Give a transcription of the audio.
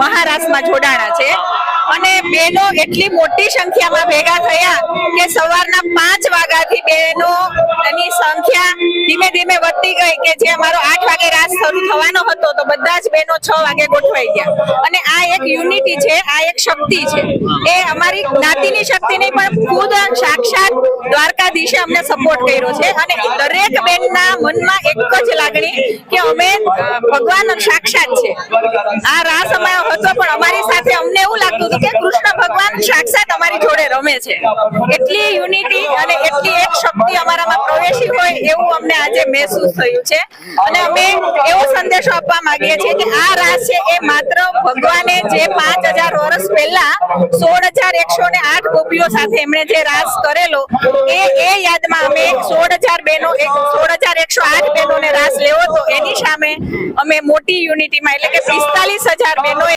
મહારાષ્ટ્રમાં જોડાણા છે અને બહેનો એટલી મોટી સંખ્યામાં ભેગા થયા કે સવારના 5 વાગ્યાથી બહેનોની સંખ્યા ધીમે ધીમે વધતી ગઈ કે જે અમારો 8 વાગે રાસ શરૂ થવાનો હતો તો બધા જ બહેનો 6 વાગે ગોઠવાઈ ગયા અને આ એક યુનિટી છે, આ એક શક્તિ છે. એ અમારી જ્ઞાતિની શક્તિ નહીં પણ ખુદ સાક્ષાત દ્વારકાધીશે અમને સપોર્ટ કર્યો છે અને દરેક બહેનના મનમાં એક જ લાગણી કે અમે ભગવાન સાક્ષાત છે. આ રાસ અમારો હતો પણ અમારી સાથે અમને એવું લાગતું હતું કે કૃષ્ણ ભગવાન સાક્ષાત અમારી જોડે રમે છે. એટલી યુનિટી અને એટલી એક શક્તિ અમારામાં પ્રવેશી હોય એવું અમને આજે મહેસૂસ થયું છે અને અમે એવો સંદેશો આપવા માંગીએ છીએ કે આ રાસ છે એ માત્ર ભગવાને જે 5000 વર્ષ પહેલા 16108 ગોપીઓ સાથે એમણે જે રાસ કરેલો એ યાદમાં અમે 16000 બહેનો 16108 બહેનોને રાસ લેવો તો એની સામે અમે મોટી યુનિટીમાં એટલે કે 45000 બહેનો